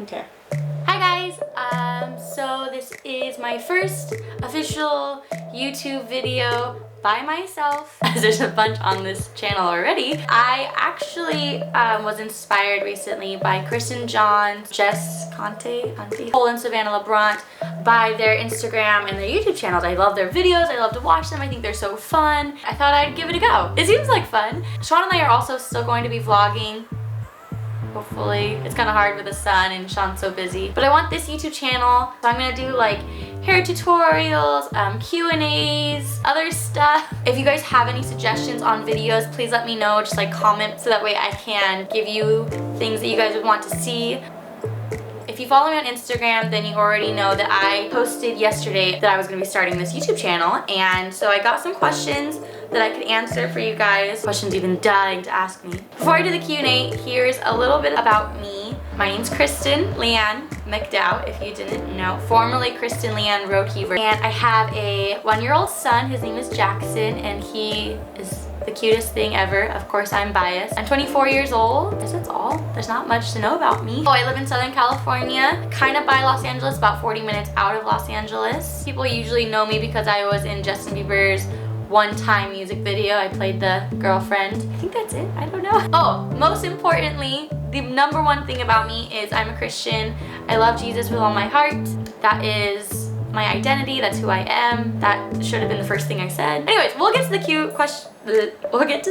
Okay. Hi guys, so this is my first official YouTube video by myself, as there's a bunch on this channel already. I actually was inspired recently by Kristen, John, Jess Conte, Cole and Savannah LeBrant, by their Instagram and their YouTube channels. I love their videos, I love to watch them, I think they're so fun. I thought I'd give it a go. It seems like fun. Sean and I are also still going to be vlogging. Hopefully. It's kind of hard with the sun and Sean's so busy. But I want this YouTube channel, so I'm gonna do like hair tutorials, Q&As, other stuff. If you guys have any suggestions on videos, please let me know. Just like comment so that way I can give you things that you guys would want to see. If you follow me on Instagram, then you already know that I posted yesterday that I was going to be starting this YouTube channel, and so I got some questions that I could answer for you guys. Questions you've been dying to ask me. Before I do the Q&A, here's a little bit about me. My name's Kristen Leanne McDow, if you didn't know. Formerly Kristen Leanne Rokeever. And I have a 1-year-old son. His name is Jackson, and he is the cutest thing ever. Of course, I'm biased. I'm 24 years old. I guess that's all. There's not much to know about me. Oh, I live in Southern California, kind of by Los Angeles, about 40 minutes out of Los Angeles. People usually know me because I was in Justin Bieber's one-time music video. I played the girlfriend. I think that's it. I don't know. Oh, most importantly, the number one thing about me is I'm a Christian. I love Jesus with all my heart. That is my identity. That's who I am. That should have been the first thing I said. Anyways, we'll get to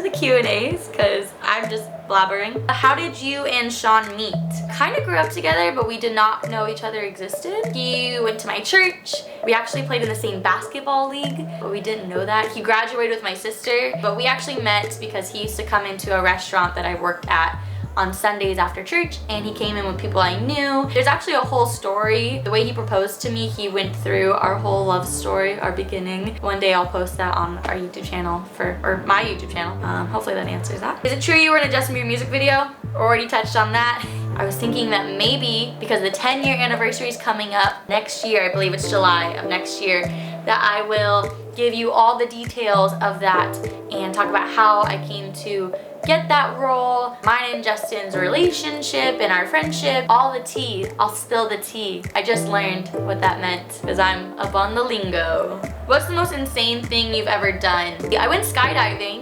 the Q&As because I'm just blabbering. How did you and Sean meet? Kind of grew up together, but we did not know each other existed. He went to my church. We actually played in the same basketball league, but we didn't know that. He graduated with my sister, but we actually met because he used to come into a restaurant that I worked at on Sundays after church, and he came in with people I knew. There's actually a whole story. The way he proposed to me, he went through our whole love story, our beginning. One day I'll post that on our YouTube channel, or my YouTube channel. Hopefully that answers that. Is it true you were in a Justin Bieber music video? Already touched on that. I was thinking that maybe, because the 10-year anniversary is coming up next year, I believe it's July of next year, that I will give you all the details of that and talk about how I came to get that role, mine and Justin's relationship and our friendship, all the tea. I'll spill the tea. I just learned what that meant because I'm up on the lingo. What's the most insane thing you've ever done? I went skydiving,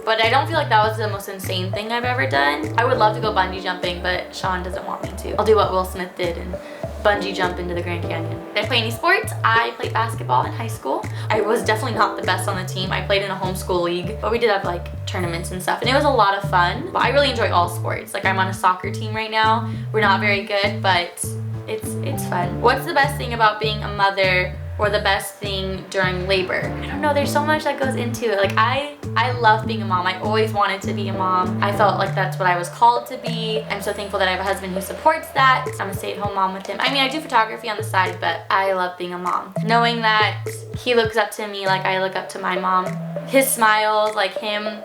but I don't feel like that was the most insane thing I've ever done. I would love to go bungee jumping, but Sean doesn't want me to. I'll do what Will Smith did and bungee jump into the Grand Canyon. Did I play any sports? I played basketball in high school. I was definitely not the best on the team. I played in a homeschool league, but we did have like tournaments and stuff, and it was a lot of fun. But I really enjoy all sports. Like I'm on a soccer team right now. We're not very good, but it's fun. What's the best thing about being a mother, or the best thing during labor? I don't know, there's so much that goes into it. Like I love being a mom. I always wanted to be a mom. I felt like that's what I was called to be. I'm so thankful that I have a husband who supports that. I'm a stay-at-home mom with him. I mean, I do photography on the side, but I love being a mom. Knowing that he looks up to me like I look up to my mom. His smiles, like him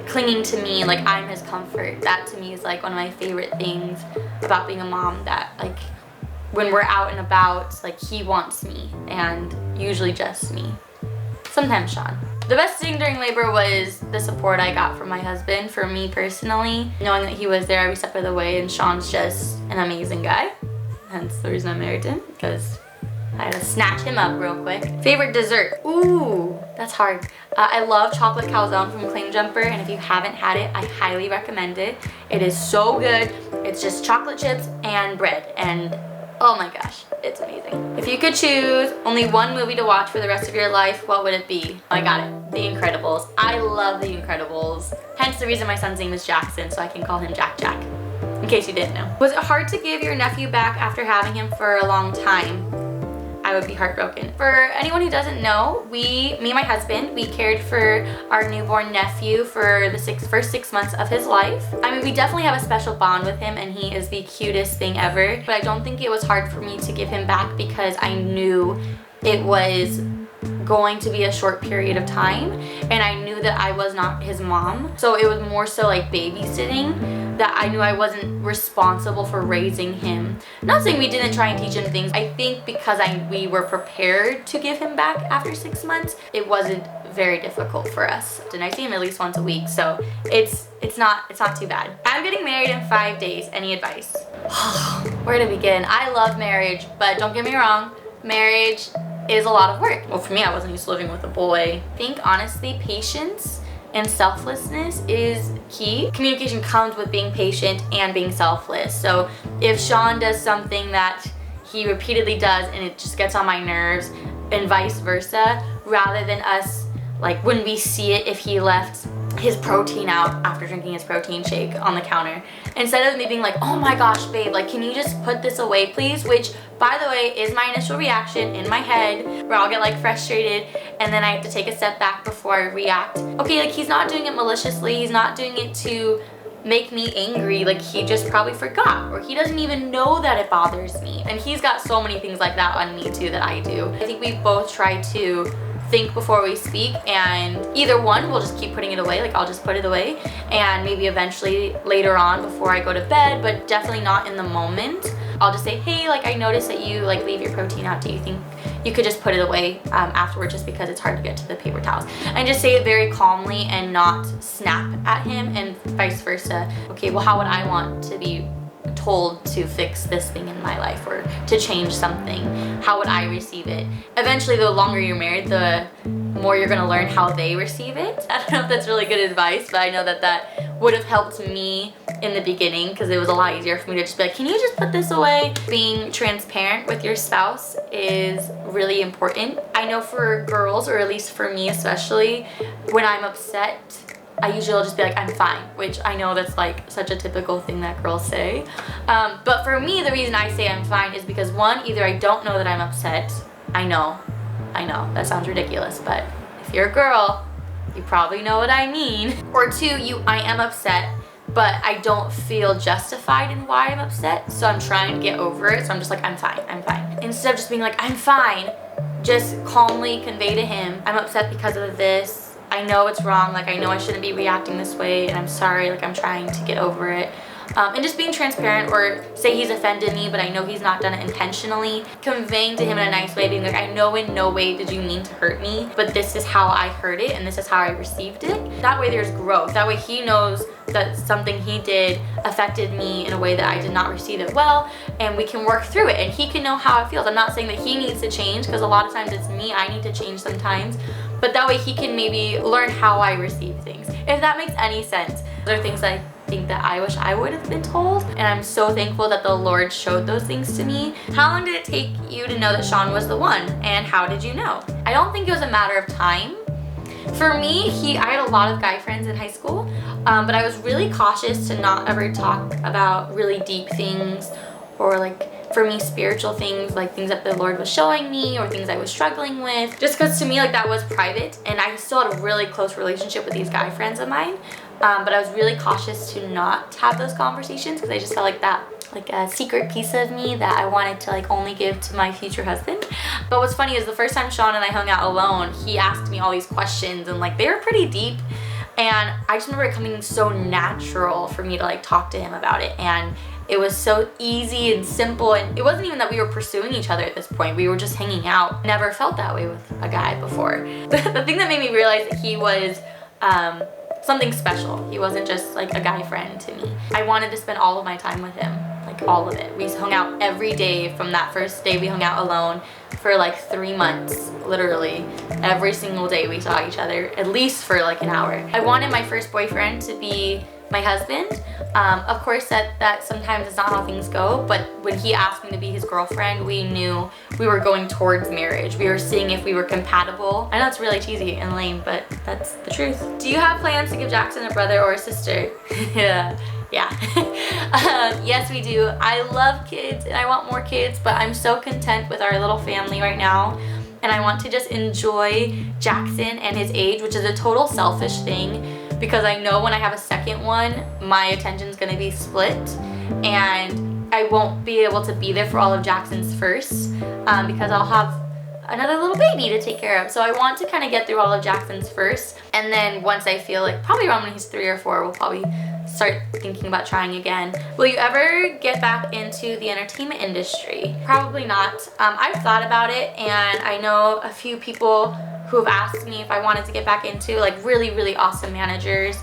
clinging to me like I'm his comfort. That to me is like one of my favorite things about being a mom, that like when we're out and about, like he wants me, and usually just me. Sometimes Sean. The best thing during labor was the support I got from my husband. For me personally, knowing that he was there every step of the way, and Sean's just an amazing guy. Hence the reason I married him, because I had to snatch him up real quick. Favorite dessert? Ooh, that's hard. I love chocolate calzone from Claim Jumper, and if you haven't had it, I highly recommend it. It is so good. It's just chocolate chips and bread, and oh my gosh, it's amazing. If you could choose only one movie to watch for the rest of your life, what would it be? I got it. The Incredibles. I love The Incredibles. Hence the reason my son's name is Jackson, so I can call him Jack. In case you didn't know. Was it hard to give your nephew back after having him for a long time? I would be heartbroken. For anyone who doesn't know, me and my husband, we cared for our newborn nephew for the first 6 months of his life. I mean, we definitely have a special bond with him, and he is the cutest thing ever. But I don't think it was hard for me to give him back because I knew it was going to be a short period of time, and I knew that I was not his mom. So it was more so like babysitting, that I knew I wasn't responsible for raising him. Not saying we didn't try and teach him things. I think because we were prepared to give him back after 6 months, it wasn't very difficult for us. And I see him at least once a week, so it's not too bad. I'm getting married in 5 days. Any advice? Where to begin? I love marriage, but don't get me wrong, marriage is a lot of work. Well, for me, I wasn't used to living with a boy. I think honestly, patience and selflessness is key. Communication comes with being patient and being selfless. So if Sean does something that he repeatedly does and it just gets on my nerves, and vice versa, rather than us, like when we see it, if he left his protein out after drinking his protein shake on the counter, instead of me being like, oh my gosh, babe, like can you just put this away please, which by the way is my initial reaction in my head, where I'll get like frustrated and then I have to take a step back before I react. Okay, like he's not doing it maliciously, he's not doing it to make me angry, like he just probably forgot, or he doesn't even know that it bothers me. And he's got so many things like that on me too that I do. I think we both try to think before we speak, and either one will just keep putting it away, like I'll just put it away, and maybe eventually later on before I go to bed, but definitely not in the moment, I'll just say, hey, like I noticed that you like leave your protein out, do you think you could just put it away afterward, just because it's hard to get to the paper towels? And just say it very calmly and not snap at him, and vice versa. Okay, well how would I want to be told to fix this thing in my life or to change something? How would I receive it? Eventually, the longer you're married, the more you're gonna learn how they receive it. I don't know if that's really good advice, but I know that that would have helped me in the beginning, because it was a lot easier for me to just be like, can you just put this away? Being transparent with your spouse is really important. I know for girls, or at least for me especially, when I'm upset, I usually will just be like, I'm fine, which I know that's like such a typical thing that girls say. But for me, the reason I say I'm fine is because one, either I don't know that I'm upset. I know, that sounds ridiculous, but if you're a girl, you probably know what I mean. Or two, I am upset, but I don't feel justified in why I'm upset, so I'm trying to get over it, so I'm just like, I'm fine. Instead of just being like, I'm fine, just calmly convey to him, I'm upset because of this. I know it's wrong, like I know I shouldn't be reacting this way, and I'm sorry, like I'm trying to get over it. And just being transparent, or say he's offended me, but I know he's not done it intentionally, conveying to him in a nice way, being like, I know in no way did you mean to hurt me, but this is how I heard it, and this is how I received it. That way there's growth. That way he knows that something he did affected me in a way that I did not receive it well, and we can work through it, and he can know how it feels. I'm not saying that he needs to change, because a lot of times it's me, I need to change sometimes, but that way he can maybe learn how I receive things, if that makes any sense. There are things I think that I wish I would have been told, and I'm so thankful that the Lord showed those things to me. How long did it take you to know that Sean was the one, and how did you know? I don't think it was a matter of time. For me, I had a lot of guy friends in high school, but I was really cautious to not ever talk about really deep things, or like, for me, spiritual things, like things that the Lord was showing me or things I was struggling with, just because to me, like, that was private, and I still had a really close relationship with these guy friends of mine, but I was really cautious to not have those conversations, because I just felt like that, like a secret piece of me that I wanted to like only give to my future husband. But what's funny is the first time Sean and I hung out alone, he asked me all these questions, and like they were pretty deep, and I just remember it coming so natural for me to like talk to him about it, and it was so easy and simple, and it wasn't even that we were pursuing each other at this point. We were just hanging out. Never felt that way with a guy before. The thing that made me realize that he was something special. He wasn't just like a guy friend to me. I wanted to spend all of my time with him, like all of it. We hung out every day. From that first day we hung out alone for like 3 months, literally. Every single day we saw each other, at least for like an hour. I wanted my first boyfriend to be my husband. Of course that sometimes is not how things go, but when he asked me to be his girlfriend, we knew we were going towards marriage. We were seeing if we were compatible. I know it's really cheesy and lame, but that's the truth. Do you have plans to give Jackson a brother or a sister? Yeah. Yes, we do. I love kids and I want more kids, but I'm so content with our little family right now, and I want to just enjoy Jackson and his age, which is a total selfish thing, because I know when I have a second one, my attention's gonna be split, and I won't be able to be there for all of Jackson's first, because I'll have another little baby to take care of. So I want to kind of get through all of Jackson's first, and then once I feel like probably around when he's 3 or 4, we'll probably start thinking about trying again. Will you ever get back into the entertainment industry? Probably not. I've thought about it, and I know a few people who have asked me if I wanted to get back into, like, really, really awesome managers.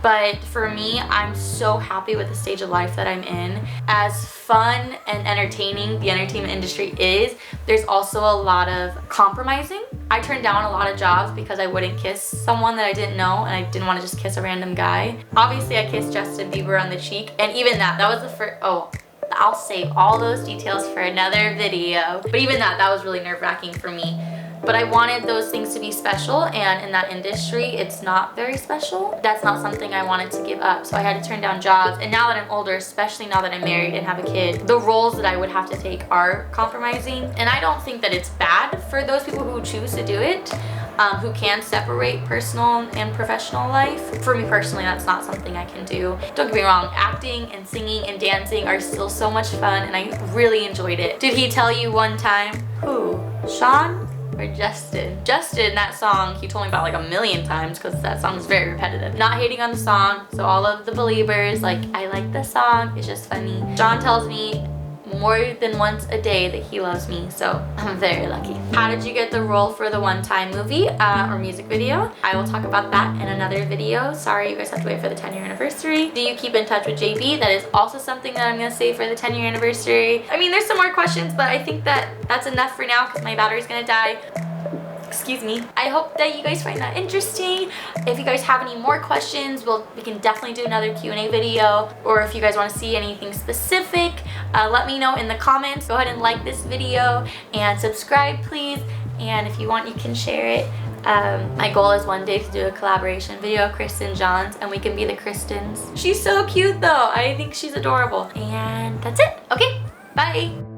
But for me, I'm so happy with the stage of life that I'm in. As fun and entertaining the entertainment industry is, there's also a lot of compromising. I turned down a lot of jobs because I wouldn't kiss someone that I didn't know, and I didn't want to just kiss a random guy. Obviously, I kissed Justin Bieber on the cheek, and even that was the first, I'll save all those details for another video. But even that was really nerve-wracking for me. But I wanted those things to be special, and in that industry, it's not very special. That's not something I wanted to give up, so I had to turn down jobs. And now that I'm older, especially now that I'm married and have a kid, the roles that I would have to take are compromising. And I don't think that it's bad for those people who choose to do it, who can separate personal and professional life. For me personally, that's not something I can do. Don't get me wrong, acting and singing and dancing are still so much fun, and I really enjoyed it. Did he tell you one time? Who? Sean? Or Justin? Justin, that song, he told me about like a million times because that song is very repetitive. Not hating on the song, so all of the believers, like, I like the song, it's just funny. John tells me more than once a day that he loves me, so I'm very lucky. How did you get the role for the One Time movie or music video? I will talk about that in another video. Sorry, you guys have to wait for the 10-year anniversary. Do you keep in touch with JB? That is also something that I'm gonna say for the 10-year anniversary. I mean, there's some more questions, but I think that that's enough for now because my battery's gonna die. Excuse me. I hope that you guys find that interesting. If you guys have any more questions, we can definitely do another Q&A video. Or if you guys want to see anything specific, let me know in the comments. Go ahead and like this video and subscribe, please. And if you want, you can share it. My goal is one day to do a collaboration video, Kristen Johns, and we can be the Kristens. She's so cute though. I think she's adorable. And that's it. Okay, bye.